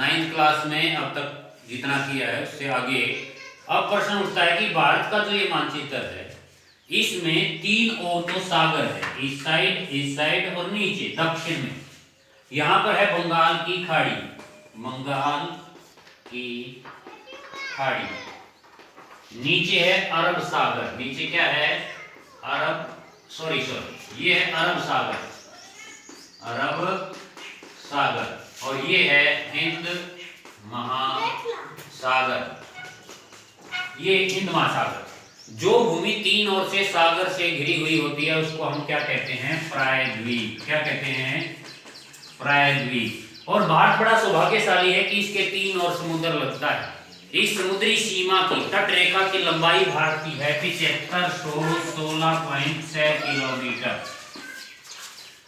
9th class में अब तक जितना किया है उससे आगे अब प्रश्न उठता है कि भारत का जो ये मानचित्र है इसमें 3 ओर तो सागर है, इस साइड और नीचे दक्षिण में। यहाँ पर है बंगाल की खाड़ी, बंगाल की खाड़ी, नीचे है अरब सागर, नीचे क्या है ये है अरब सागर और ये है हिंद महासागर, ये हिंद महासागर। जो भूमि 3 ओर से सागर से घिरी हुई होती है उसको हम क्या कहते हैं? प्रायद्वीप। क्या कहते हैं? प्रायद्वीप। और भारत बड़ा सौभाग्यशाली है कि इसके 3 ओर समुद्र लगता है। इस समुद्री सीमा की तट रेखा की लंबाई भारत की है 7516.6 किलोमीटर।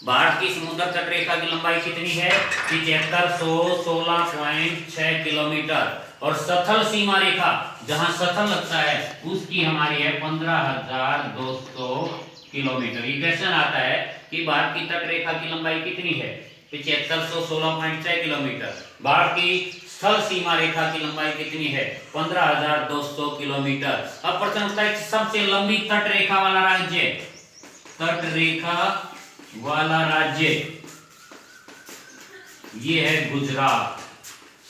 भारत की समुद्र तट रेखा की लंबाई कितनी है? 7516.6 किलोमीटर। और सथल सीमा रेखा जहां सथल लगता है उसकी हमारी है 15200 किलोमीटर। ये क्वेश्चन आता है कि भारत की तट रेखा की लंबाई कितनी है? 7516.6 किलोमीटर। भारत की स्थल सीमा रेखा की लंबाई कितनी है? 15200 किलोमीटर। अब प्रश्न उठता है सबसे लंबी तट रेखा वाला राज्य, तट रेखा वाला राज्य ये है गुजरात।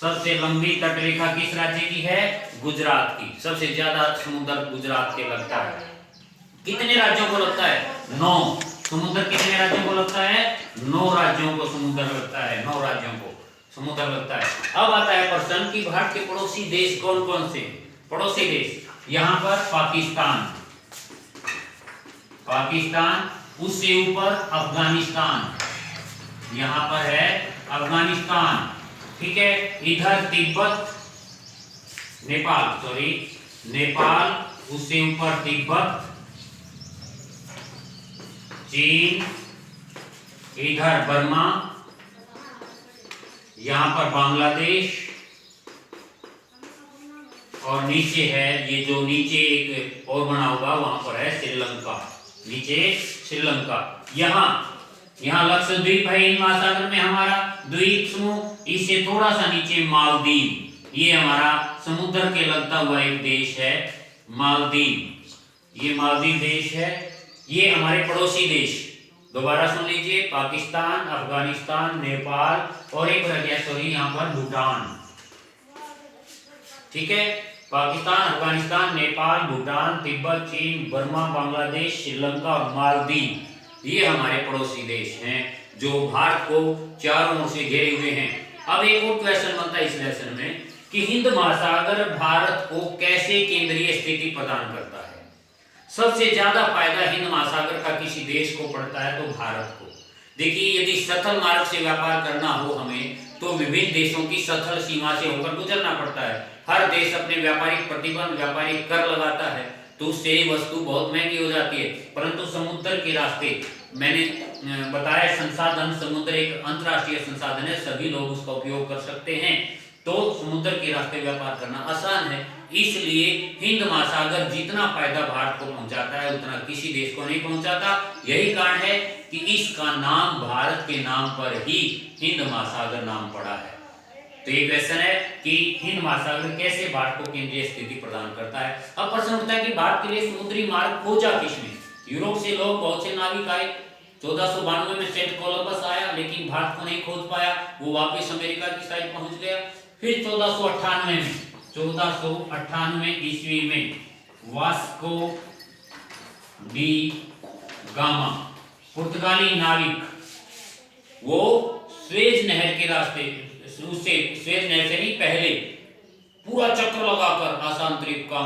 सबसे लंबी तट रेखा किस राज्य की है? गुजरात की। सबसे ज्यादा समुद्र गुजरात के लगता है। कितने राज्यों को लगता है? 9। समुद्र कितने राज्यों को लगता है? 9 राज्यों को समुद्र लगता है, 9 राज्यों को समुद्र लगता है। अब आता है प्रश्न कि भारत के पड़ोसी देश कौन कौन से? पड़ोसी देश यहां पर पाकिस्तान, उससे ऊपर अफगानिस्तान, यहां पर है अफगानिस्तान, ठीक है। इधर तिब्बत, नेपाल, उससे ऊपर तिब्बत, चीन, इधर बर्मा, यहां पर बांग्लादेश और नीचे है ये जो नीचे एक और बना हुआ वहां पर है श्रीलंका, नीचे श्रीलंका। यहाँ लक्षद्वीप है हिंद महासागर में हमारा द्वीप समूह, इससे थोड़ा सा नीचे मालदीव, ये हमारा समुद्र के लगता हुआ एक देश है मालदीव। ये मालदीव देश है, ये हमारे पड़ोसी देश। दोबारा सुन लीजिए, पाकिस्तान, अफगानिस्तान, नेपाल और एक रह गया यहाँ पर भूटान, ठीक है। पाकिस्तान, अफगानिस्तान, नेपाल, भूटान, तिब्बत, चीन, बर्मा, बांग्लादेश, श्रीलंका और मालदीव ये हमारे पड़ोसी देश हैं जो भारत को चारों ओर से घेरे हुए हैं। अब एक और क्वेश्चन बनता है इस लेसन में कि हिंद महासागर भारत को कैसे केंद्रीय स्थिति प्रदान करता है? सबसे ज्यादा फायदा हिंद महासागर का किसी देश को पड़ता है तो भारत को। देखिए, यदि सथल मार्ग से व्यापार करना हो हमें तो विभिन्न देशों की सथल सीमा से होकर गुजरना पड़ता है। हर देश अपने व्यापारिक प्रतिबंध, व्यापारिक कर लगाता है तो उससे वस्तु बहुत महंगी हो जाती है। परंतु समुद्र के रास्ते, मैंने बताया संसाधन, समुद्र एक अंतरराष्ट्रीय संसाधन है, सभी लोग उसका उपयोग कर सकते हैं, तो समुद्र के रास्ते व्यापार करना आसान है। इसलिए हिंद महासागर जितना फायदा भारत को पहुंचाता है उतना किसी देश को नहीं पहुंचाता। यही कारण है कि इसका नाम भारत के नाम पर ही हिंद महासागर नाम पड़ा है। तो ये क्वेश्चन है कि हिंद महासागर कैसे भारत को केंद्रीय स्थिति प्रदान करता है। अब प्रश्न उठता है कि भारत के लिए समुद्री मार्ग खोजा किसने? यूरोप से लोग, बहुत से नाविक आए। 1492 में सेंट कोलंबस आया लेकिन भारत को नहीं खोज पाया, वो वापस अमेरिका की साइड पहुंच गया। फिर 1498 ईस्वी में वास्को डी गामा, पुर्तगाली नाविक, वो स्वेज नहर के रास्ते, उससे स्वेज नहर से नहीं पहले पूरा चक्कर लगाकर आसांतरिक का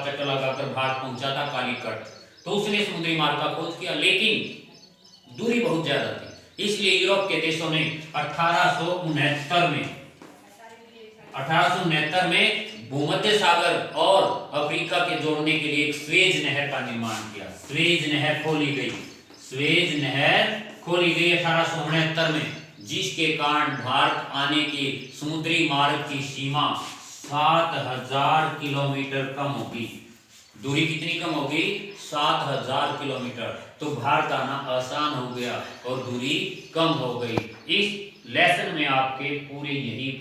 चक्कर लगाकर भारत पहुंचा था कालीकट। तो उसने समुद्री मार्ग का खोज किया लेकिन दूरी बहुत ज्यादा थी, इसलिए यूरोप के देशों ने 1869 में भूमध्य सागर और अफ्रीका के जोड़ने के लिए एक स्वेज नहर का निर्माण किया। स्वेज नहर खोली गई 1869 में, जिसके कारण भारत आने के समुद्री मार्ग की सीमा 7000 किलोमीटर कम होगी। दूरी कितनी कम होगी? 7000 किलोमीटर। तो भारत आना आसान हो गया और दूरी कम हो गई। इस लेसन में आपके पूरे यही